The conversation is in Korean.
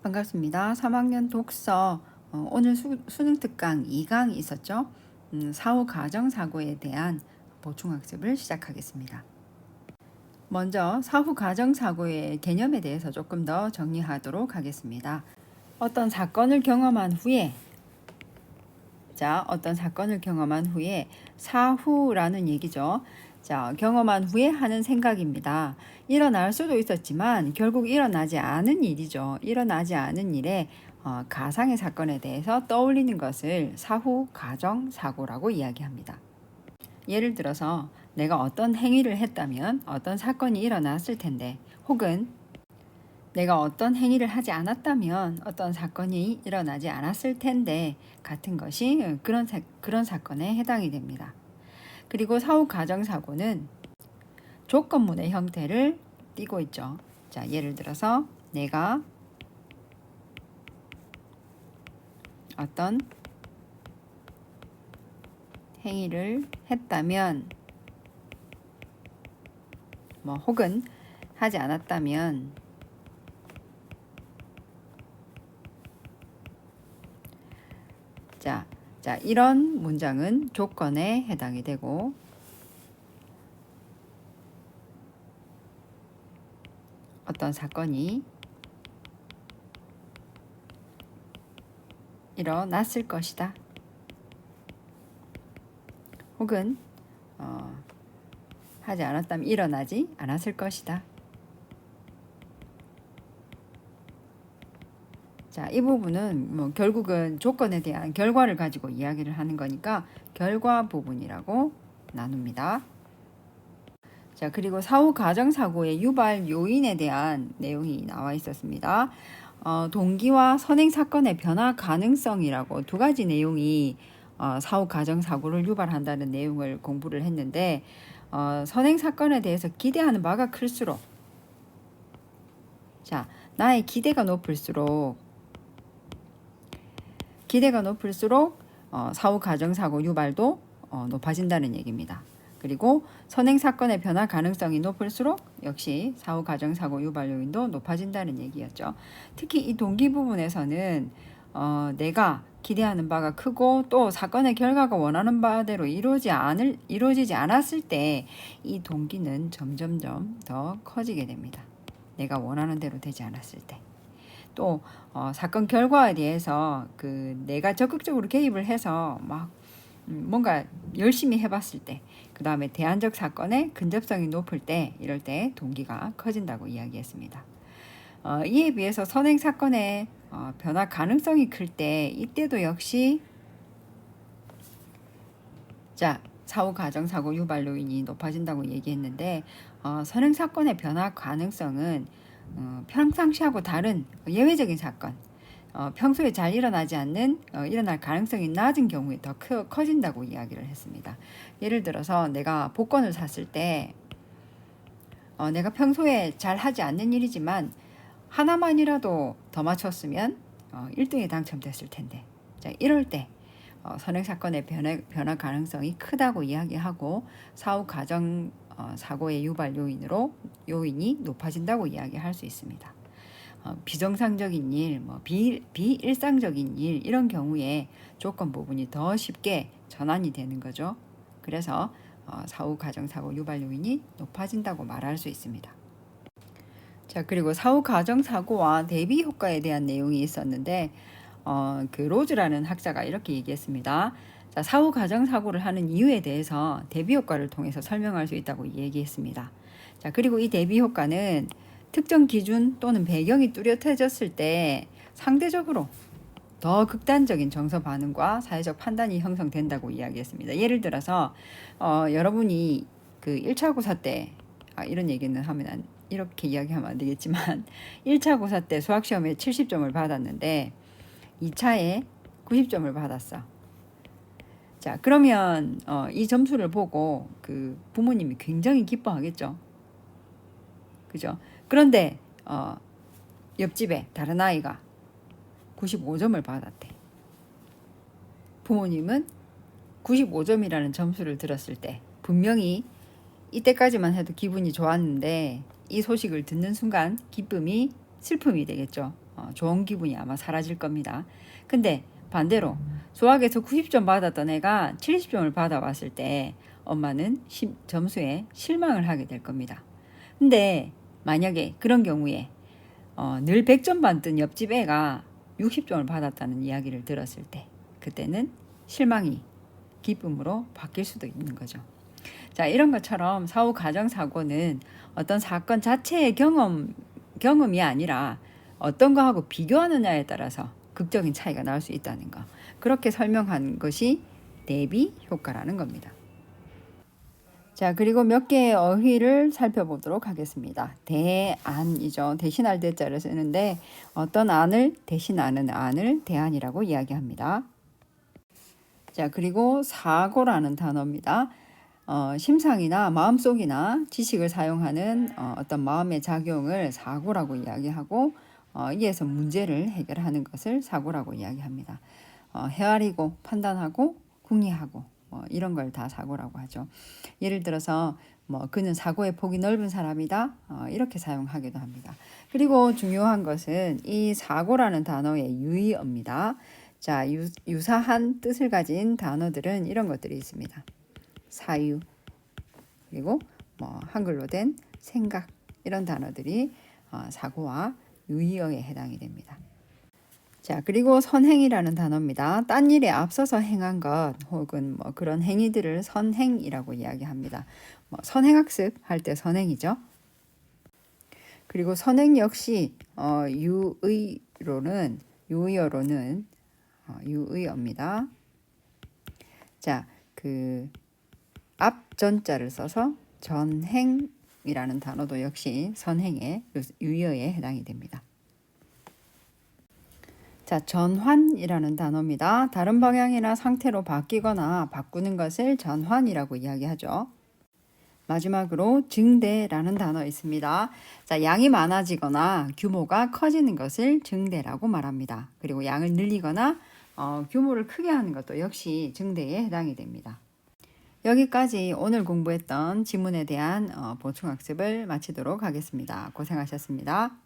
반갑습니다. 3학년 독서 오늘 수능 특강 2강이 있었죠. 사후 가정 사고에 대한 보충학습을 시작하겠습니다. 먼저 사후 가정 사고의 개념에 대해서 조금 더 정리하도록 하겠습니다. 어떤 사건을 경험한 후에 사후라는 얘기죠. 자, 경험한 후에 하는 생각입니다. 일어날 수도 있었지만 결국 일어나지 않은 일이죠. 일어나지 않은 일에 가상의 사건에 대해서 떠올리는 것을 사후 가정 사고라고 이야기합니다. 예를 들어서 내가 어떤 행위를 했다면 어떤 사건이 일어났을 텐데, 혹은 내가 어떤 행위를 하지 않았다면 어떤 사건이 일어나지 않았을 텐데 같은 것이 그런 사건에 해당이 됩니다. 그리고 사후 가정 사고는 조건문의 형태를 띠고 있죠. 자, 예를 들어서 내가 어떤 행위를 했다면 혹은 하지 않았다면 자, 이런 문장은 조건에 해당이 되고, 어떤 사건이 일어났을 것이다. 혹은 하지 않았다면 일어나지 않았을 것이다. 자, 이 부분은 결국은 조건에 대한 결과를 가지고 이야기를 하는 거니까 결과 부분이라고 나눕니다. 자, 그리고 사후 가정 사고의 유발 요인에 대한 내용이 나와 있었습니다. 동기와 선행 사건의 변화 가능성이라고 두 가지 내용이 사후 가정 사고를 유발한다는 내용을 공부를 했는데, 선행 사건에 대해서 기대하는 바가 클수록, 자, 나의 기대가 높을수록 사후 가정 사고 유발도 높아진다는 얘기입니다. 그리고 선행 사건의 변화 가능성이 높을수록 역시 사후 가정 사고 유발 요인도 높아진다는 얘기였죠. 특히 이 동기 부분에서는 내가 기대하는 바가 크고 또 사건의 결과가 원하는 바대로 이루어지지 않았을 때 이 동기는 점점점 더 커지게 됩니다. 내가 원하는 대로 되지 않았을 때. 또 사건 결과에 대해서 내가 적극적으로 개입을 해서 뭔가 열심히 해봤을 때, 그 다음에 대안적 사건의 근접성이 높을 때, 이럴 때 동기가 커진다고 이야기했습니다. 이에 비해서 선행 사건의 변화 가능성이 클 때, 이때도 역시 사후 가정 사고 유발 요인이 높아진다고 얘기했는데, 선행 사건의 변화 가능성은 평상시하고 다른 예외적인 사건, 평소에 잘 일어나지 않는 일어날 가능성이 낮은 경우에 더 커진다고 이야기를 했습니다. 예를 들어서 내가 복권을 샀을 때 내가 평소에 잘 하지 않는 일이지만 하나만이라도 더 맞췄으면 1등에 당첨됐을 텐데, 자, 이럴 때 선행 사건의 변화 가능성이 크다고 이야기하고 사후 가정 사고의 유발 요인이 높아진다고 이야기할 수 있습니다. 비정상적인 일, 비일상적인 일, 이런 경우에 조건 부분이 더 쉽게 전환이 되는 거죠. 그래서 사후 가정 사고 유발 요인이 높아진다고 말할 수 있습니다. 자, 그리고 사후 가정 사고와 대비 효과에 대한 내용이 있었는데, 로즈라는 학자가 이렇게 얘기했습니다. 자, 사후 가정 사고를 하는 이유에 대해서 대비 효과를 통해서 설명할 수 있다고 얘기했습니다. 자, 그리고 이 대비 효과는 특정 기준 또는 배경이 뚜렷해졌을 때 상대적으로 더 극단적인 정서 반응과 사회적 판단이 형성된다고 이야기했습니다. 예를 들어서 여러분이 1차 고사 때 이런 얘기는 하면 이렇게 이야기하면 안 되겠지만 1차 고사 때 수학시험에 70점을 받았는데 2차에 90점을 받았어. 자, 그러면 이 점수를 보고 부모님이 굉장히 기뻐하겠죠. 그죠? 그런데 옆집에 다른 아이가 95점을 받았대. 부모님은 95점이라는 점수를 들었을 때 분명히 이때까지만 해도 기분이 좋았는데 이 소식을 듣는 순간 기쁨이 슬픔이 되겠죠. 좋은 기분이 아마 사라질 겁니다. 근데 반대로 수학에서 90점 받았던 애가 70점을 받아왔을 때 엄마는 점수에 실망을 하게 될 겁니다. 근데 만약에 그런 경우에 늘 100점 받던 옆집 애가 60점을 받았다는 이야기를 들었을 때 그때는 실망이 기쁨으로 바뀔 수도 있는 거죠. 자, 이런 것처럼 사후 가정 사고는 어떤 사건 자체의 경험이 아니라 어떤 거하고 비교하느냐에 따라서 극적인 차이가 나올 수 있다는 거. 그렇게 설명한 것이 대비 효과라는 겁니다. 자, 그리고 몇 개의 어휘를 살펴보도록 하겠습니다. 대안이죠. 대신할 대자를 쓰는데 어떤 안을 대신하는 안을 대안이라고 이야기합니다. 자, 그리고 사고라는 단어입니다. 심상이나 마음속이나 지식을 사용하는 어떤 마음의 작용을 사고라고 이야기하고 이에서 문제를 해결하는 것을 사고라고 이야기합니다. 헤아리고 판단하고 궁리하고 이런 걸 다 사고라고 하죠. 예를 들어서 그는 사고의 폭이 넓은 사람이다 이렇게 사용하기도 합니다. 그리고 중요한 것은 이 사고라는 단어의 유의어입니다. 자, 유사한 뜻을 가진 단어들은 이런 것들이 있습니다. 사유, 그리고 한글로 된 생각 이런 단어들이 사고와 유의어에 해당이 됩니다. 자, 그리고 선행이라는 단어입니다. 딴 일에 앞서서 행한 것 혹은 그런 행위들을 선행이라고 이야기합니다. 선행학습 할 때 선행이죠. 그리고 선행 역시 유의어로는 유의어입니다. 자, 앞 전자를 써서 전행이라는 단어도 역시 선행의 유의어에 해당이 됩니다. 자, 전환이라는 단어입니다. 다른 방향이나 상태로 바뀌거나 바꾸는 것을 전환이라고 이야기하죠. 마지막으로 증대라는 단어 있습니다. 자, 양이 많아지거나 규모가 커지는 것을 증대라고 말합니다. 그리고 양을 늘리거나 규모를 크게 하는 것도 역시 증대에 해당이 됩니다. 여기까지 오늘 공부했던 지문에 대한 보충학습을 마치도록 하겠습니다. 고생하셨습니다.